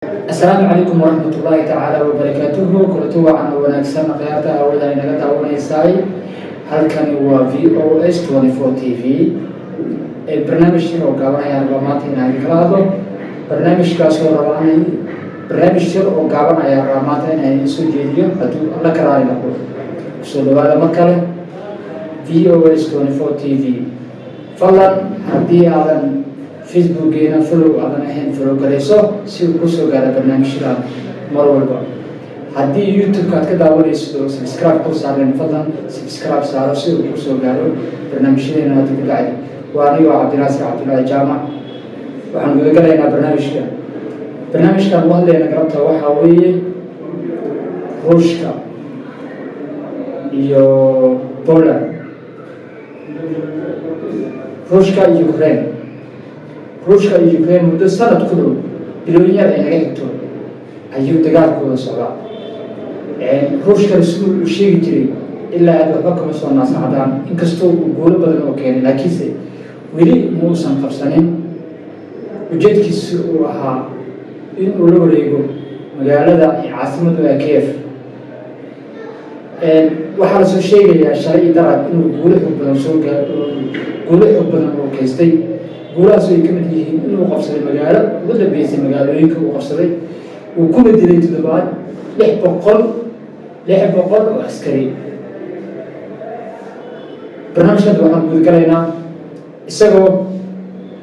السلام عليكم ورحمة الله تعالى وبركاته. كلتوا عن ونكسر قيادة أولا إنك تعاون إساي هل كان هو VOS 24 TV البرنامج شنو قابنا يا رمات هنا يكرادو برنامج كاسو رواني برنامج شنو قابنا يا رمات هنا يسوجيديو هدو الله كراي نقول سلوا على مكان VOS 24 TV فلا هدي على فيسبوك هنا فلو أنا هنا فلو كريسو سيو كوسو قال برنامج شلا مرور بقى هدي يوتيوب كده أول يسوي سبسكرايب كوسو على فضلا سبسكرايب صاروا سيو كوسو قالوا برنامج شلا هنا تبقى وأنا وعبد الناصر عبد الله جامع وعن قبل كده برنامج كده والله اللي أنا قرأته وحوي روشكا يو بولا روشكا يوكرين روشكا يوكرين مدة سنة كله بلونيا أنا قلته أيوة دجال كله صعب روشكا السوق شيء جري إلا هذا حكم صنع سعدان إنكستو قول بدل أوكي لكن سي ولي موسم قبسانين وجد كيسو ها إن أولو ريجو مجالدا عاصمة كيف waxaa la soo sheegayaa shalay darad inuu guulo xog badan soo gaaro guulo xog badan oo kaystay guulahaas ay ka mid yihiin inuu qabsaday magaalo ugu dambeysay magaalooyinka uu qabsaday uu kuna dilay toddobaad 600 oo askari barnaamijkan waxaan guud galaynaa isagoo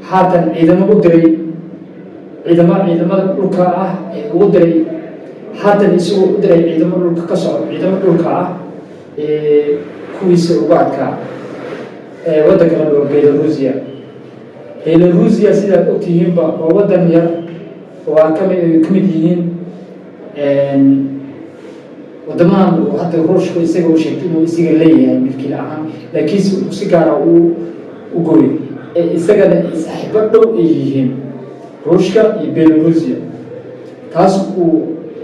haatan ciidamo u diray ciidamada dhulka ah ee ugu diray haatan isagoo u diray ciidamo dhulka ka socda ciidamo dhulka ah kuwiisa ugu adkaa waddanka la dhaho Belarusia sidaad ogtihiinba waa waddan yar oo aan ka mid yihiin waddamahan uu hadda ruushku isaga u sheegtay inuu isaga leeyahay milkiil ahaan laakiinse uu si gaara u gooyay isagana saaxiibo dhow ay yihiin ruushka iyo Belarusia taas uu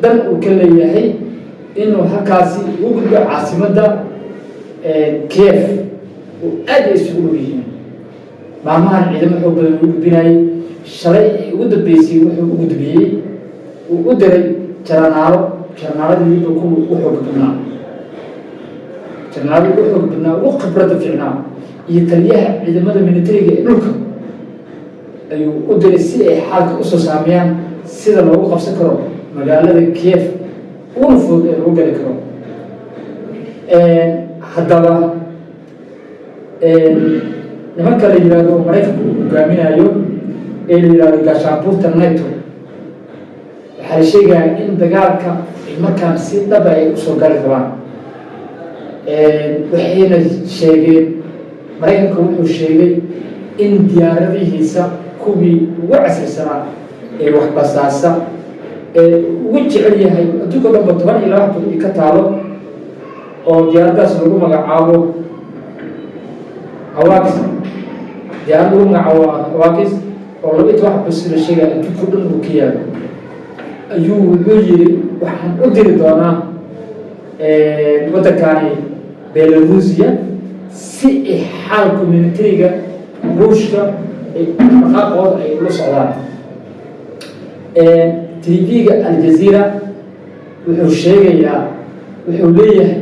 dan uu ka leeyahay inuu halkaasi u gudbo caasimadda Kiev oo aad isugu yihiin maalmahan ciidamo xoog badan uu gudbinayay shalay ugu dambeysay wuxuu u gudbiyey uu u diray jarnaaladii uu xoog badnaa ugu khibrada fiicnaa iyo taliyaha ciidamada militariga ee dhulka ayuu u diray si ay xaalka usoo saameeyaan sida loogu qabsan karo magaalada Kiev una fudud ee lagu gali karo haddaba nimanka la yiraahdo Mareykanku uu hogaaminayo ee la yiraahdo gaashaanbuurta NATO waxaa la sheegayaa in dagaalka markaan si dhab ay usoo gali rabaan waxayna sheegeen Mareykanku wuxuu sheegay in diyaaradihiisa kuwii ugu casrisanaa ee wax basaasa ugu jecel yahay adduunka dhanba 10 ilaa 20 ka taalo oo diyaaradaas lagu magacaabo Hawks diyaarad lagu magacaabo Hawks oo 12 bas la sheegay adduunka dhan uu ka yaalo ayuu wuxuu yiri waxaan u diri doonaa waddankani Belarusia si ay xaalka militariga ruushka ay dhaqaaqooda ay ula socdaan TV-ga Al Jazeera wuxuu leeyahay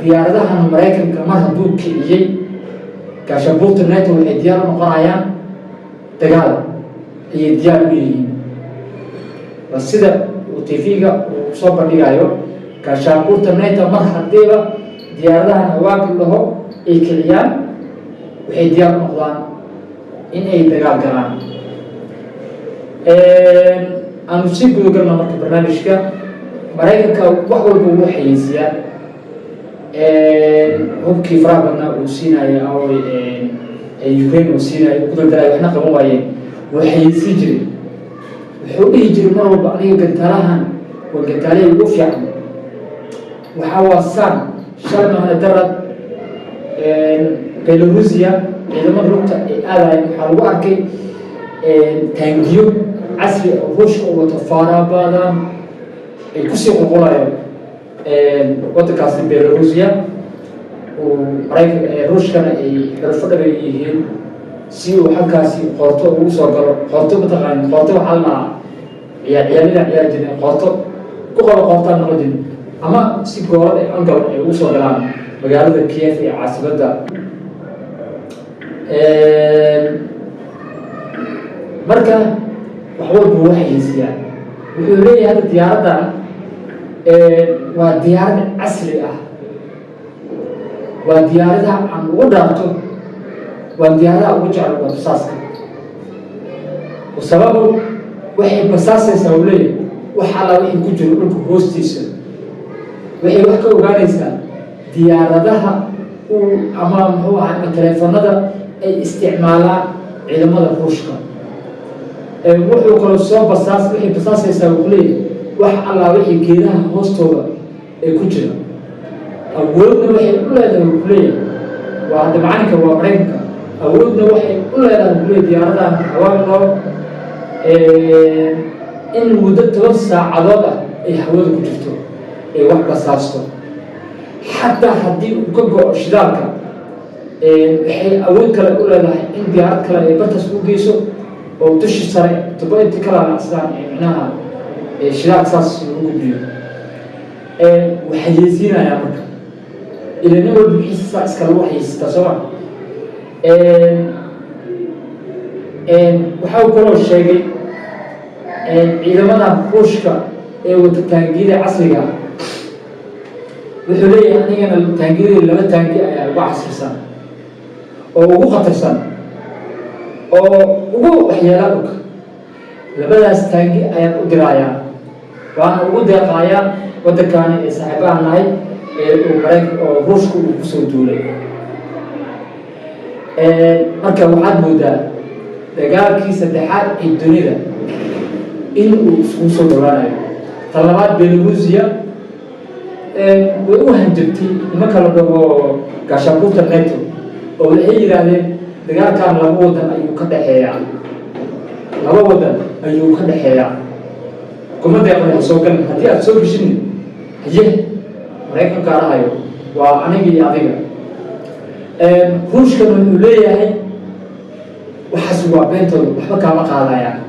diyaaradahan Mareykanka mar hadduu kiciyey gaashaanbuurta NATO waxay diyaar u noqonayaan dagaal ayay diyaar u yihiin waa sida uu TV-ga uu soo bandhigayo gaashaanbuurta NATO mar haddiiba diyaaradahan hawaag laho ay kiciyaan waxay diyaar u noqdaan in ay dagaal galaan aanu si guud galno marka barnaamijka Mareykanka wax walba uu xayeysiyaa hubkii faraha badnaa uu siinayo oo Ukraine uu siinayo ku daldaray waxna qaban waayeen wuu xayeysiin jiray wuxuu dhihi jiray mar walba aniga gantaalahan waa gantaalay ugu fiican waxaa waasaan shalmahana darad Belarusia ciidamada lugta ay aadayeen waxaa lagu arkay taangiyo casri oo ruushka u wato faraha badan ay ku sii qoqolayaan waddankaasi Belarusia oo ruushkana ay xirfad dheer yihiin si uu halkaasi qorto ugu soo galo qorto mataqaan qorto waxa la عيالنا عيال جنين قاطو كقول قاطان نقدين أما سيكورة أنقل وصل الآن مقالة كيف عاصمة ده مركا وحول بروحي يسيان ويقولي هذا الديار ده وديار عصري وديار ده عن ودارته وديار ده وجع وبساسك وسببه وحي بساسة سولي وحلا وحي كجر لك هوستيس وحي وحكا وغانيسا ديار ده وأمام هو عن التليفون ده استعمالا علماء الروشكا wuxuu kala soo wixii basaasaysa uu leeyahay wax alla wixii geedaha hoostooda ay ku jira awoodna waxay u leedahay uu leeyahay waa macalinka waa mareenka awoodna waxay u leedahay uu leeyahay diyaaradaha hawada in muddo 10 saacadood ay hawada ku jirto ay wax basaasto xataa haddii uu ka go'o shidaalka waxay awood kale u leedahay in diyaarad kale ay bartaas u geyso oo dushi sare tubo inta kala aslaan macnaha shidaal saas ugu gudbiyo waxay yeesinayaan marka ilaa nin walba xiisa iska lagu haysta soo waxa uu kaloo sheegay ciidamada ruushka ee wada taangiyada casriga wuxuu leeyahay anigana taangiyada laba taangi ayaa ugu casrisan oo ugu khatarsan oo ugu waxyeelo og labadaas taangi ayaan u dirayaa waana ugu deeqayaa waddankaani ee saaxiibaha nahay ee uu maraykan oo ruushku uu kusoo duulay marka waxaad moodaa dagaalkii saddexaad ee dunida in uu isugu soo dhawaanayo tan labaad Belarusia way u hanjabtay nimanka la dhaho gaashaanbuurta NATO oo waxay yidhaahdeen dagaalkan laba wadan ayuu ka dhaxeeyaa kuma deeqayo soo gal haddii aad soo gashin haye maraykanka arahayo waa aniga iyo adiga ruushkan wuxuu leeyahay waxaas waa beentooda waxba kaama qaadayaan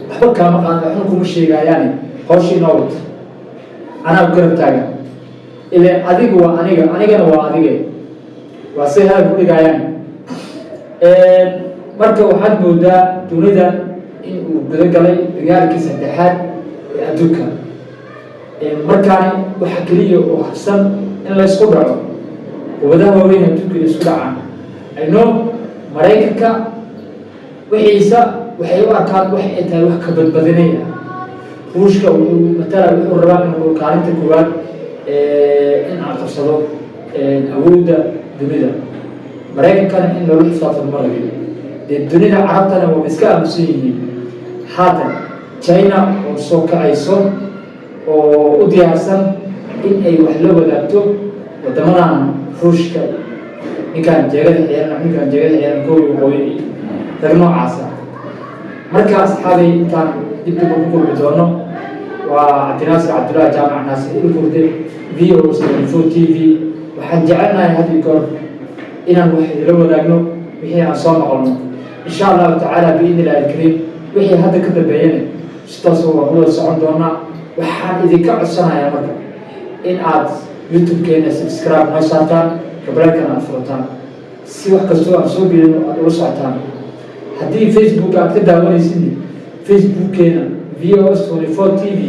waxna kuma sheegayaani hawshii noo wata anaa garab taagan ileen adiga waa aniga anigana waa adige waa say hadal ku dhigayaan marka waxaad moodaa dunida in uu gudagalay dagaalkii saddexaad ee adduunka markaani waxa keliya oo habsan in laysku dhaco quwadaha waaweyn adduunka isku dhacaan ayno maraykanka wixiisa waxay u arkaan wax ay tahay wax ka badbadinaya ruushka wuxuu rabaa inuu kaalinta koowaad in aan qabsado awoodda dunida maraykankana in loola xisaabtamo ma rabin dee dunida carabtana waa iska aamusan yihiin haatan China oo soo kacayso oo u diyaarsan in ay wax la wadaagto wadamadan ruushka ninkaan jeegada xeeran koobi waqooyi dar noocaasa marka asxaabay intaan dib ugu kulmi doono waa Cabdinaasir Cabdullaahi Jaamac Naasir Ilkurde VO74 TV waxaan jecelnahay hadii goor inaan wax la wadaagno wixii aan soo noqono insha Allah taala biidhnilaahi kariim wixii hadda ka dambeeyay sidaas oo wada socon doona waxaan idinka codsanayaa marka in aad YouTube-keena subscribe noo saartaan gabdhaha aad furtaan si wax kastoo aan soo gelino aad uga socotaan haddii Facebook aad ka daawanaysid Facebook-keena VOS24 TV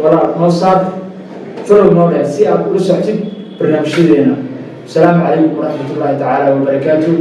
wala noo saar follow noo leh si aad ula socotid barnaamijyadeena السلام عليكم ورحمة الله تعالى وبركاته